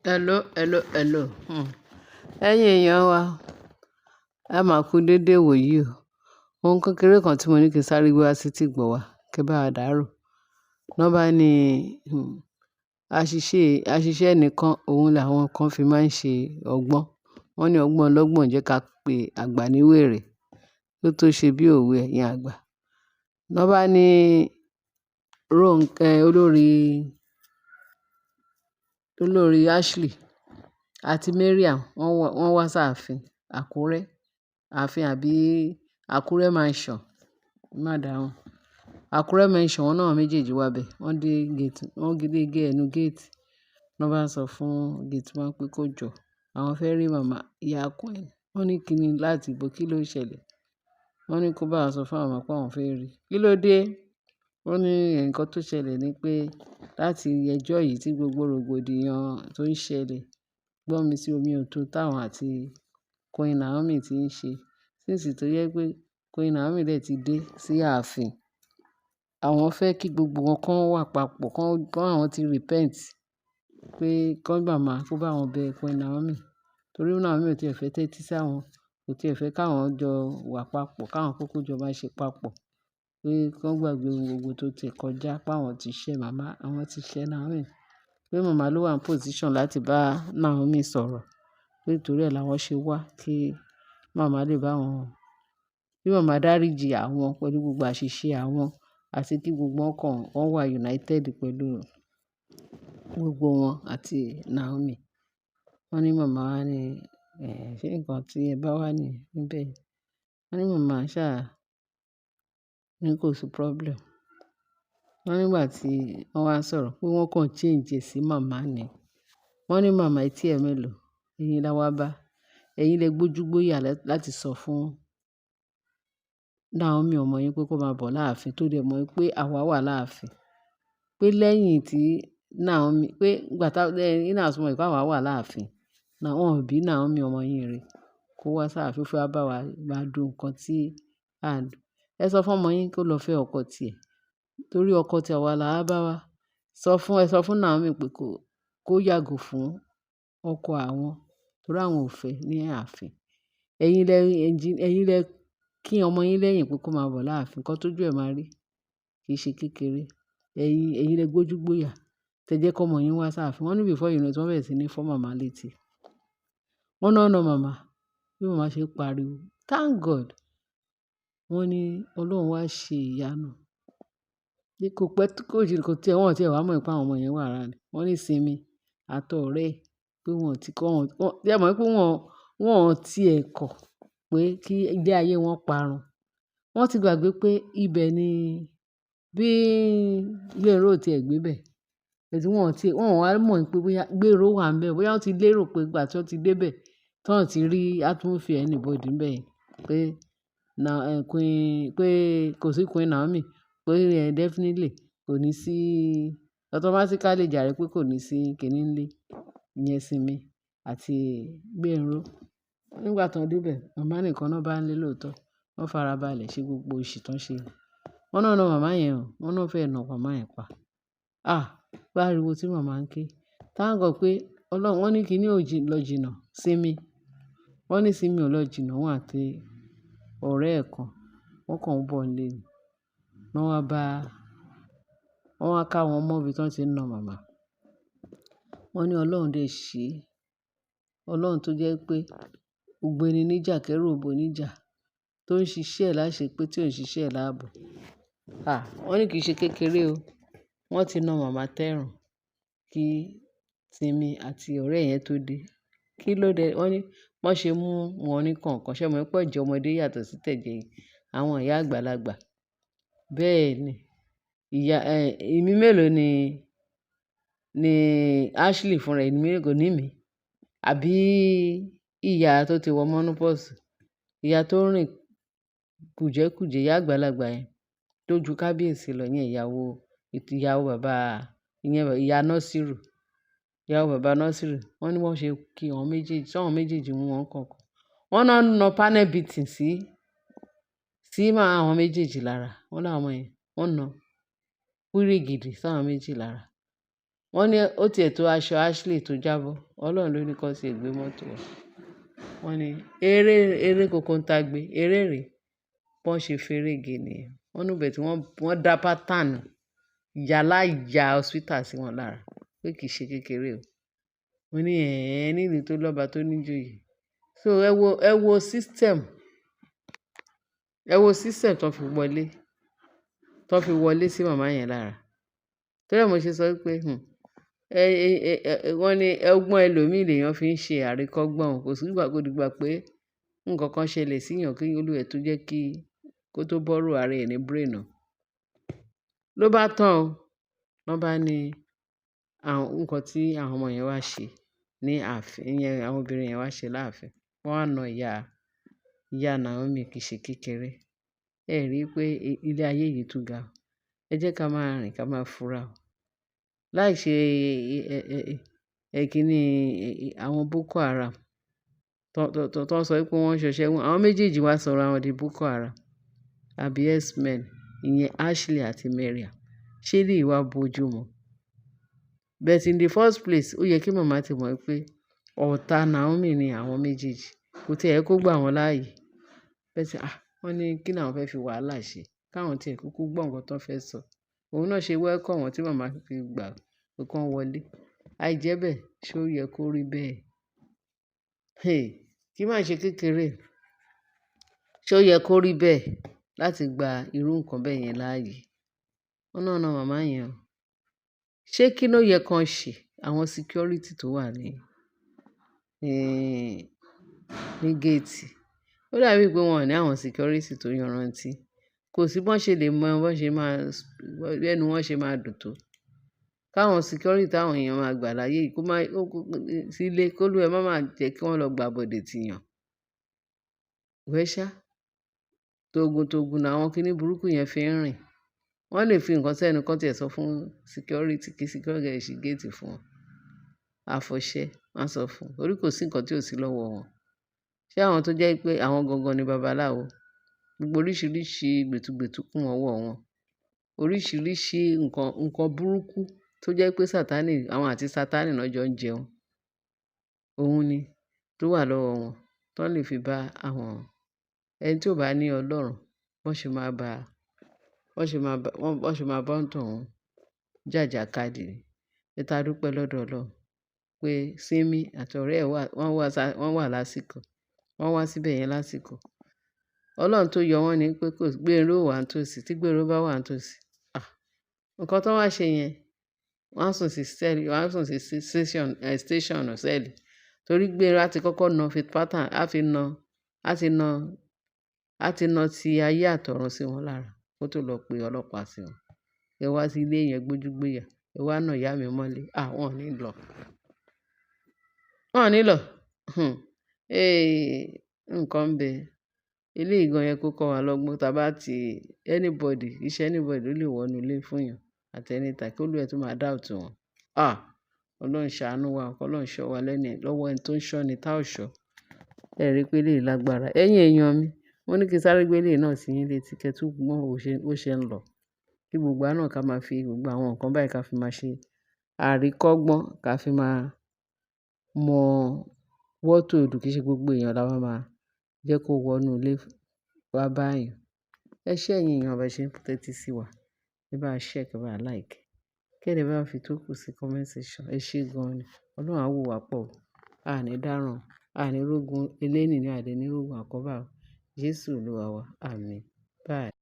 Hello, hello, hello. Ẹ̀yin èèyàn wa, ẹ máa kú dédé wòyí o. Ohun kékeré kan tí mo ní kí n sáré gbé wá sí etí gbọ̀ wá, kí ẹ bá wa dàrú. Ná bá ní àṣìṣe ẹnìkan, òun làwọn kan fi máa ń ṣe ọgbọ́n. Wọ́n ní ọgbọ́n ọlọ́gbọ́n jẹ́ ká pe àgbà ní wèrè, kó tó ṣe bí òwe ẹ̀yin àgbà. Ná bá ní olórí Ashley àti Mariam, wọ́n wá sáàfin Àkúrẹ́, ààfin àbí Àkúrẹ́ Mansion, má dáhùn. Àkúrẹ́ Mansion, wọ́n náà méjèèjì wá bẹ̀. Wọ́n dé gate, wọ́n dé ẹnu gate. Ná bá sọ fún gate man pé kó jọ, àwọn fẹ́ rí màmá ìyá Queen. Wọ́n ní kíni láti ibo, kí ló ṣẹlẹ̀? Wọ́n ní kó bá wọn sọ fún àwọn pé àwọn fẹ́ rí. Kí ló dé? Wọ́n ní nǹkan tó ṣẹlẹ̀ ni pé láti ẹjọ́ yìí tí gbogbo rògbòdìyàn tó ń ṣẹlẹ̀, gbọ́n mi sí omi òtó táwọn àti Queen Naomi ti ń ṣe. Since tó yẹ pé Queen Naomi dẹ̀ ti dé sí ààfin, àwọn fẹ́ kí gbogbo wọn kan wà papọ̀, kan àwọn ti repent pé kán màmá kó bá wọn bẹ Queen Naomi. Torí Naomi ò tí ẹ̀ fẹ́ tẹ́tí sí àwọn, kò tí ẹ̀ fẹ́ káwọn jọ wà papọ̀, káwọn kúkú jọ máa ṣe papọ̀. Pé kán gbàgbé ohun gbogbo tó ti kọjá, pé àwọn ti ṣẹ̀ màmá, àwọn ti ṣẹ̀ Naomi. Pé màmá ló wà ní position láti bá Naomi sọ̀rọ̀. Pé torí ẹ̀ làwọn ṣe wá kí màmá lè bá wọn, kí màmá dáríji àwọn pẹ̀lú gbogbo àṣìṣe àwọn, àti kí gbogbo wọn wà united pẹ̀lú gbogbo wọn àti Naomi. Wọ́n ní màmá wá ní, ṣé nǹkan tí ẹ bá wà níbẹ̀? Wọ́n ní màmá ṣá ní kò sí problem. Wọ́n nígbà tí wọ́n wá sọ̀rọ̀ pé wọ́n kàn change ẹ̀ sí màmá ni. Wọ́n ní màmá etí ẹ mélòó, ẹ̀yin la wá bá. Ẹ̀yin lẹ gbójú gbóyà láti sọ fún Naomi ọmọ yín pé kó máa bọ̀ láàfin, tó dẹ̀ mọ̀ pé àwa wà láàfin. Pé lẹ́yìn tí Naomi, pé ìgbà in as much pé àwa wà láàfin, wọ́n ò bí Naomi ọmọ yín rí kó wá sáàfin, ó fẹ́ wá bá wa máa dùn nǹkan tí à ń dùn. Ẹ sọ fún ọmọ yín kó lọ fẹ́ ọkọ tiẹ̀. Torí ọkọ tí àwa là á bá wa. Ẹ sọ fún Naomi pé kó yàgò fún ọkọ àwọn, torí àwọn ò fẹ́ ní ààfin. Ẹ̀yin lẹ kí ọmọ yín lẹ́yìn pé kó máa bọ̀ láàfin, nǹkan tójú ẹ̀ máa rí kì í ṣe kékeré. Ẹ̀yin lẹ gbójú gbóyà, tẹ jẹ́ kó ọmọ yín wá sáàfin. Wọ́n ní before you know it, wọ́n bẹ̀rẹ̀ sí ní fọ́ màmá létí. Wọ́n náà màmá, bí màmá ṣe pariwo, thank God. Wọ́n ní Ọlọ́run wá ṣe ìyanu. Kò pẹ́ kò tí wọ́n ti wá mọ̀ pé àwọn ọmọ yẹn wà around. Wọ́n ní Simi àtọ̀rẹ́ ẹ̀ pé wọ́n ti kọ́ wọn. Ẹ mọ̀ pé wọ́n ti ẹ̀ kọ̀ pé kí ilé ayé wọn parun. Wọ́n ti gbàgbé pé ibẹ̀ ni bí Gbénró ò tí ẹ̀ gbé bẹ̀. Ẹ̀sìn wọ́n wá mọ̀ pé bóyá Gbénró wà níbẹ̀. Bóyá wọ́n ti lérò pé ìgbà tí wọ́n ti dé bẹ̀, tí wọ́n ti rí atmosphere anybody níbẹ̀ pé kò sí Queen Naomi, pé definitely kò ní sí, automatically jàre pé kò ní sí kíní nílé, ìyẹn Simi àti Gbénró. Nígbà tí wọ́n dé bẹ̀, màmá nìkan náà bá ń lé lóòótọ́. Wọ́n farabalẹ̀ ṣe gbogbo òṣì tán ṣe. Wọ́n náà na màmá yẹn o, wọ́n náà fẹ́ na màmá yẹn pa. Bá ariwo tí màmá ń ké. Thank God pé Ọlọ́run, wọ́n ní kíní ò lọ jìnnà, Simi. Wọ́n ní Simi ò lọ jìnnà, wọ́n àti ọ̀rẹ́ ẹ̀ kan, wọ́n kàn ń bọ̀ nílé ni. Wọ́n wá ká wọn mọ́ ibi tí wọ́n ti ń na màmá. Wọ́n ní Ọlọ́run dẹ̀ ṣe. Ọlọ́run tó jẹ́ pé ògbéni níjà kẹ́rù òbò níjà, tó ń ṣiṣẹ́ láṣẹ pé tí ò ń ṣiṣẹ́ láàbò. Wọ́n ní kì í ṣe kékeré o. Wọ́n ti na màmá tẹ́rùn kí Simi àti ọ̀rẹ́ yẹn tó dé. Kí ló dé? Wọ́n ní wọ́n ṣe mú wọn ní kọ̀ọ̀kan. Ṣé mo pé ẹ̀jẹ̀ ọmọdé yàtọ̀ sí tẹ̀jẹ̀ àwọn ìyá àgbàlagbà? Bẹ́ẹ̀ ni. Ìmí mélòó ni Ashley fúnra ẹ̀, ìmí mélòó kò ní ìmí? Àbí ìyá tó ti wọ menopause, ìyá tó ń rìn kùjẹ́kùjẹ́, ìyá àgbàlagbà yẹn tó ju kábíyèsí lọ, yẹn ìyàwó bàbá, ìyá Nasiru, ìyàwó bàbá Nasiru. Wọ́n ní wọ́n ṣe kí àwọn méjèèjì, tí àwọn méjèèjì mú wọn kọ̀ọ̀kan. Wọ́n náà na panel beating sí àwọn méjèèjì lára. Wọ́n láwọn ọmọ yẹn, wọ́n na wírí gidi sí àwọn méjì lára. Wọ́n ní ó tiẹ̀ tó aṣọ Ashley tó jábọ́. Ọlọ́run ló ní kí wọ́n ṣe gbé mọ́tò wá. Wọ́n ní eré kòkó ń ta gbé, eré rè bọ́n ṣe ferege nìyẹn. Wọ́n níbẹ̀ tí wọ́n dá pátánù yálà ya hospital sí wọn lára pé kì í ṣe kékeré o. Mo ní nílùú tó lọ́ba tó níjòyè. So ẹ wo system tó fi wọlé sí màmá yẹn lára. Torí ẹ̀ mo ṣe sọ pé wọ́n ní ọgbọ́n ẹlòmíì lèèyàn fi ń ṣe àríkọ́gbọ́n kò sí ìgbà kó dìgbà pé nǹkan kan ṣẹlẹ̀ síyàn kí olúwẹ̀ tó jẹ́ kí kó tó bọ́rọ̀ ara ẹ̀ ní brain ló bá tán o. Wọ́n bá ní àwọn nǹkan tí àwọn ọmọ yẹn wá ṣe ní ààfin yẹn, àwọn obìnrin yẹn wá ṣe láàfin. Wọ́n á na ìyá Naomi kì í ṣe kékeré. Ẹ rí i pé ilé ayé yìí tún ga o. Ẹ jẹ́ ká máa rìn ká máa fura o. Láì ṣe kíní àwọn Boko Haram tó sọ pé wọ́n ń ṣọṣẹ́ wọn. Àwọn méjèèjì wá sọra wọn di Boko Haram àbí X-Men, ìyẹn Ashley àti Mariam. Ṣé lè wá bójú mu? But in the first place, ó yẹ kí màmá ti mọ̀ pé ọ̀tá Naomi ni àwọn méjèèjì. Kò tí ẹ kó gbà wọ́n láàyè. Wọ́n ní kí ni àwọn fẹ́ fi wàhálà ṣe? Káwọn tí ẹ kúkú gbọ́ nǹkan tó fẹ́ sọ. Òun náà ṣe welcome wọn tí màmá fi gbà pé kán wọlé. Àìjẹ́bẹ̀, ṣé ó yẹ kó rí bẹ́ẹ̀? Kí má ṣe kékeré. Ṣé ó yẹ kó rí bẹ́ẹ̀ láti gba irú nǹkan bẹ́ẹ̀ yẹn láàyè? Wọ́n náà na màmá yẹn o. Ṣé kí ló yẹ kán ṣe àwọn security tó wà ní géètì? Ó dàbí pé wọn ò ní àwọn security tó yanrantí. Kò sí bọ́n ṣe lè mọ ẹnu wọn ṣe máa dùn tó. Káwọn security táwọn èèyàn máa gbà láyé yìí sílé kólúwẹ̀ má máa jẹ́ kí wọ́n lọ gba bọ̀dẹ̀ tìyàn. Wẹ́ṣá, togun làwọn kíní burúkú yẹn fi ń rìn. Wọ́n lè fi nǹkan sẹ́nu kán tiẹ̀ sọ fún security kí security ṣí géètì fún wọn. Àfọ̀ṣẹ wọ́n á sọ fún un. Torí kò sí nǹkan tí ò sí lọ́wọ́ wọn. Ṣé àwọn tó jẹ́ pé àwọn gangan ni babaláwo? Gbogbo oríṣiríṣi gbẹ̀tugbẹ̀tu kún ọwọ́ wọn. Oríṣiríṣi nǹkan burúkú tó jẹ́ pé àwọn àti Sátánì náà jọ ń jẹun. Òun ni tó wà lọ́wọ́ wọn tó lè fi bá àwọn ẹni tí ò bá ní Ọlọ́run bọ́n ṣe máa bá òǹtọ̀hún jàjàkadì ni. A dúpẹ́ lọ́dọ̀ Ọlọ́run pé Símí àti ọ̀rẹ́ ẹ̀ wọ́n wà lásìkò. Wọ́n wá síbẹ̀ yẹn lásìkò. Ọlọ́run tó yọ wọ́n ni pé Gbénró wà nítòsí. Tí Gbénró bá wà nítòsí, nǹkan tó wá ṣe yẹn, wọ́n á sùn sí station sẹ́ẹ̀lì. Torí Gbénró á ti kọ́kọ́ na faith pattern, á ti na ti ayé àtọ̀run sí wọn lára kó tó lọ pe ọlọ́pàá sí wọn. Ẹ wá sí ilé yẹn gbójúgbóyà. Ẹ wá na ìyá mi mọ́lé. Wọn ò ní lọ. Wọ́n ò ní lọ. Nǹkan ń bẹ. Eléyìí gan yẹ kó kọ́ wa lọ́gbọ́n. Tá bá ti iṣẹ́ anybody ló lè wọnú ilé fún èèyàn at any time kólúwẹ̀ tó máa doubt wọn. Ọlọ́run ṣàánú wa, Ọlọ́run ṣọ́ wa lọ́wọ́ ẹni tó ń ṣọ́ ni tá ò ṣọ́. Ẹ rí i pé eléyìí lágbára. Ẹ̀yin èèyàn mi, mo ní kí n sáré gbé eléyìí náà sí yín létí kẹ́ tún mọ̀ bó ṣe ń lọ. Kí gbogbo wa náà ká máa fi gbogbo àwọn nǹkan báyìí ká fi máa ṣe àríkọ́gbọ́n, ká fi máa mọ what to do. Kì í ṣe gbogbo èèyàn la máa jẹ́ kó wọnú ilé wá bá èèyàn. Ẹ ṣé ẹ̀yin èèyàn bá ṣe ń tẹ́tí sí wa. Ẹ bá share, kẹ́ bá like. Kí ẹ dẹ̀ bá fi tó kù sí comment section. Ẹ ṣé gan ni. Ọlọ́run á wò wá pọ̀ o. A ní dáràn. A ní rógun elénìní, a dẹ̀ ní rógun àkọ́bà o. Jésù Olúwa wa. Àmín. Bye.